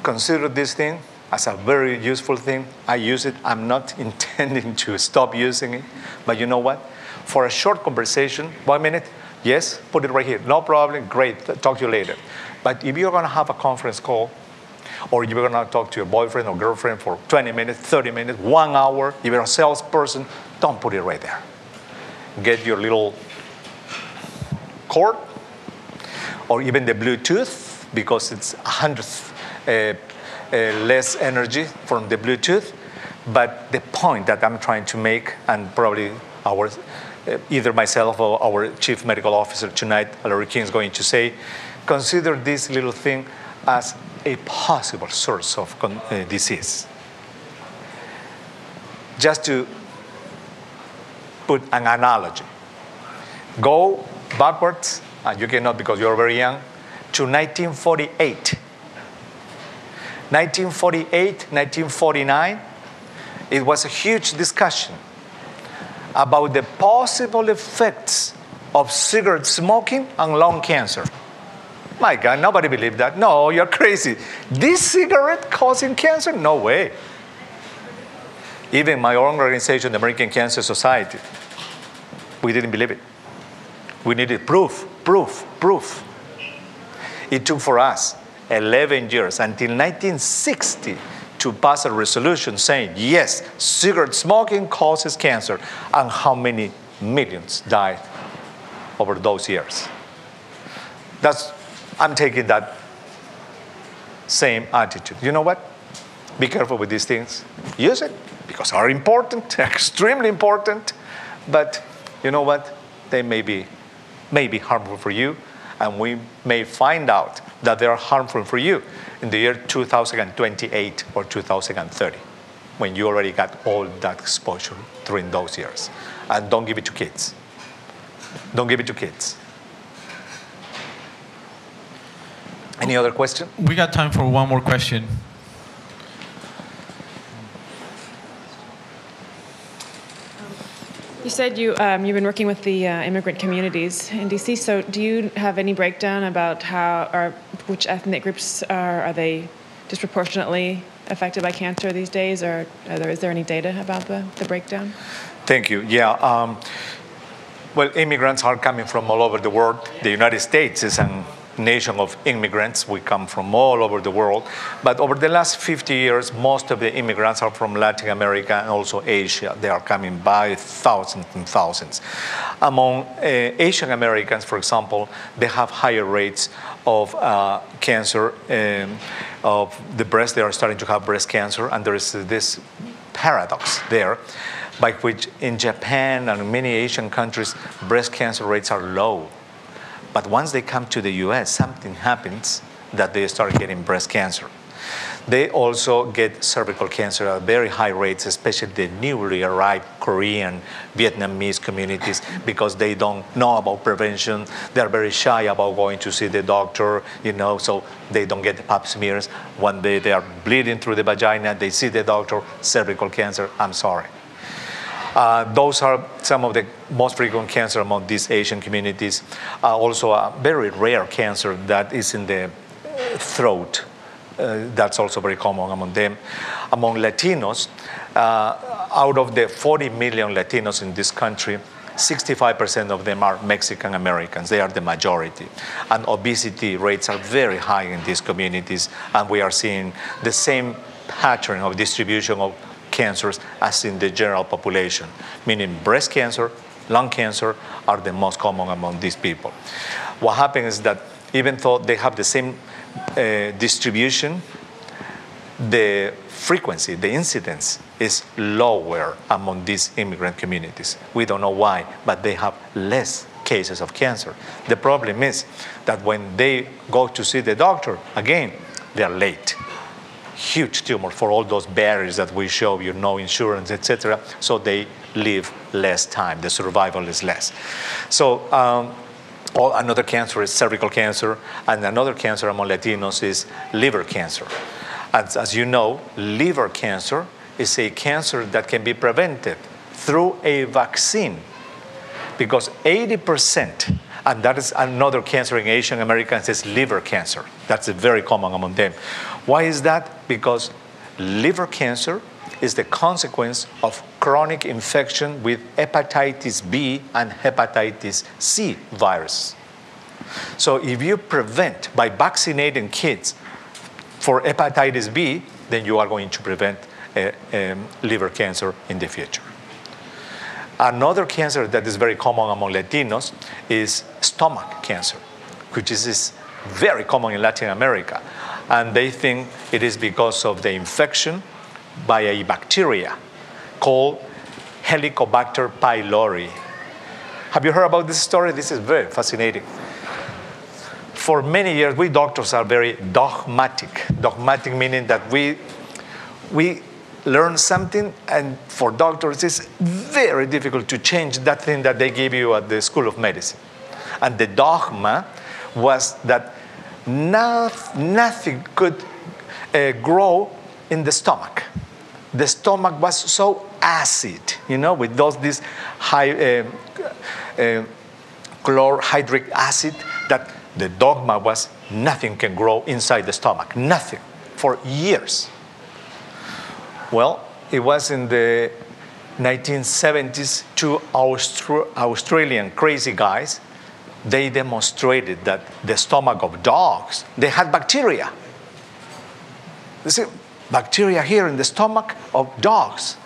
Consider this thing as a very useful thing. I use it. I'm not intending to stop using it. But you know what? For a short conversation, 1 minute, yes, put it right here. No problem, great, talk to you later. But if you're going to have a conference call, or you're going to talk to your boyfriend or girlfriend for 20 minutes, 30 minutes, 1 hour, if you're a salesperson, don't put it right there. Get your little cord, or even the Bluetooth, because it's 100th less energy from the Bluetooth. But the point that I'm trying to make, and probably either myself or our chief medical officer tonight, LACRC King, is going to say, consider this little thing as a possible source of disease. Just to put an analogy, go backwards, and you cannot because you're very young, to 1948. 1948, 1949, it was a huge discussion about the possible effects of cigarette smoking on lung cancer. My God, nobody believed that. No, you're crazy. This cigarette causing cancer? No way. Even my own organization, the American Cancer Society, we didn't believe it. We needed proof. It took for us 11 years until 1960 to pass a resolution saying, yes, cigarette smoking causes cancer. And how many millions died over those years? I'm taking that same attitude. You know what? Be careful with these things. Use it because they are important, extremely important. But you know what? They may be harmful for you. and we may find out that they are harmful for you in the year 2028 or 2030, when you already got all that exposure during those years. And don't give it to kids. Don't give it to kids. Any other question? We got time for one more question. You said you've been working with the immigrant communities in DC. So do you have any breakdown about how or which ethnic groups are they disproportionately affected by cancer these days, or is there any data about the breakdown? Thank you. Yeah. Well, immigrants are coming from all over the world. The United States is a nation of immigrants. We come from all over the world. But over the last 50 years, most of the immigrants are from Latin America and also Asia. They are coming by thousands and thousands. Among Asian Americans, for example, they have higher rates of cancer of the breast. They are starting to have breast cancer, and there is this paradox there, by which in Japan and many Asian countries, breast cancer rates are low. But once they come to the US, something happens that they start getting breast cancer. They also get cervical cancer at very high rates, especially the newly arrived Korean, Vietnamese communities, because they don't know about prevention. They're very shy about going to see the doctor, so they don't get the pap smears. One day they are bleeding through the vagina, they see the doctor, cervical cancer, I'm sorry. Those are some of the most frequent cancer among these Asian communities. Also a very rare cancer that is in the throat. That's also very common among them. Among Latinos, out of the 40 million Latinos in this country, 65% of them are Mexican Americans. They are the majority. And obesity rates are very high in these communities, and we are seeing the same pattern of distribution of cancers as in the general population, meaning breast cancer, lung cancer are the most common among these people. What happens is that even though they have the same distribution, the frequency, the incidence is lower among these immigrant communities. We don't know why, but they have less cases of cancer. The problem is that when they go to see the doctor, again, they are late. Huge tumor for all those barriers that we show you, no insurance, etc. So they live less time. The survival is less. So another cancer is cervical cancer, and another cancer among Latinos is liver cancer. As you know, liver cancer is a cancer that can be prevented through a vaccine, because 80%, and that is another cancer in Asian Americans, is liver cancer. That's very common among them. Why is that? Because liver cancer is the consequence of chronic infection with hepatitis B and hepatitis C virus. So if you prevent by vaccinating kids for hepatitis B, then you are going to prevent liver cancer in the future. Another cancer that is very common among Latinos is stomach cancer, which is very common in Latin America. And they think it is because of the infection by a bacteria called Helicobacter pylori. Have you heard about this story? This is very fascinating. For many years, we doctors are very dogmatic. Dogmatic meaning that we learn something, and for doctors, it's very difficult to change that thing that they give you at the School of Medicine. And the dogma was that nothing could grow in the stomach. The stomach was so acid, with these high chlorhydric acid, that the dogma was nothing can grow inside the stomach, nothing, for years. Well, it was in the 1970s, two Australian crazy guys, they demonstrated that the stomach of dogs, they had bacteria. You see, bacteria here in the stomach of dogs.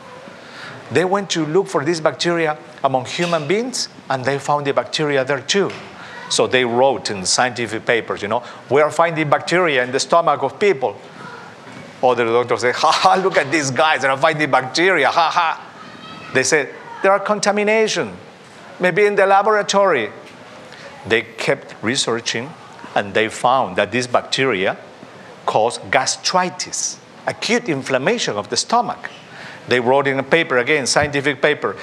They went to look for this bacteria among human beings, and they found the bacteria there too. So they wrote in scientific papers, we are finding bacteria in the stomach of people. Other doctors say, look at these guys, they're finding bacteria, They said, there are contamination, maybe in the laboratory. They kept researching, and they found that this bacteria caused gastritis, acute inflammation of the stomach. They wrote in a paper, again, scientific paper,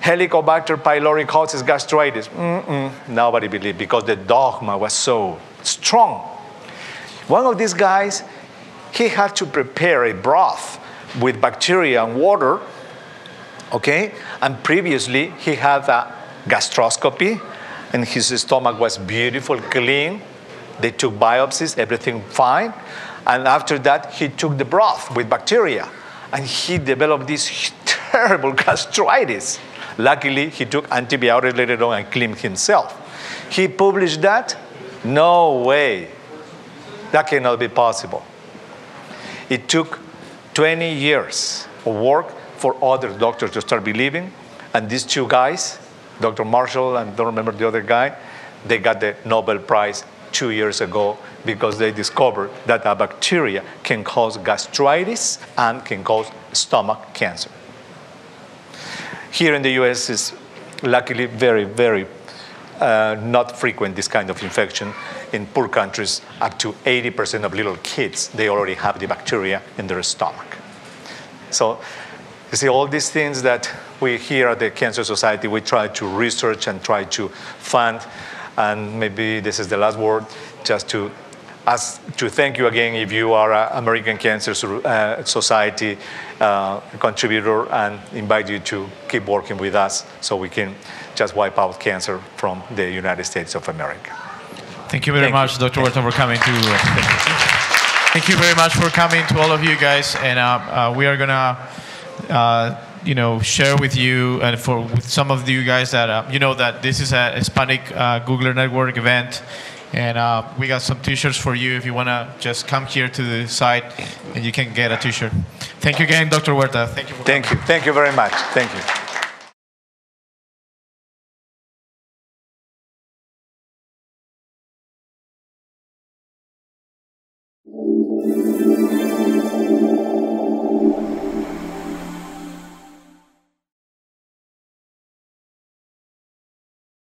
Helicobacter pylori causes gastritis. Nobody believed because the dogma was so strong. One of these guys, he had to prepare a broth with bacteria and water, okay? And previously, he had a gastroscopy, and his stomach was beautiful, clean. They took biopsies, everything fine. And after that, he took the broth with bacteria, and he developed this terrible gastritis. Luckily, he took antibiotics later on and cleaned himself. He published that? No way. That cannot be possible. It took 20 years of work for other doctors to start believing. And these two guys, Dr. Marshall and I don't remember the other guy, they got the Nobel Prize 2 years ago because they discovered that a bacteria can cause gastritis and can cause stomach cancer. Here in the US, it's luckily very, very not frequent, this kind of infection. In poor countries, up to 80% of little kids, they already have the bacteria in their stomach. So you see all these things that we here at the Cancer Society, we try to research and try to fund. And maybe this is the last word, just to thank you again if you are an American Cancer Society contributor, and invite you to keep working with us so we can just wipe out cancer from the United States of America. Thank you very much, Dr. Huerta, for coming to. Thank you very much for coming to all of you guys, and we are gonna, share with you and with some of you guys that that this is a Hispanic Googler Network event. And we got some T-shirts for you if you want to just come here to the site and you can get a T-shirt. Thank you again, Dr. Huerta. Thank you for coming. Thank you very much. Thank you.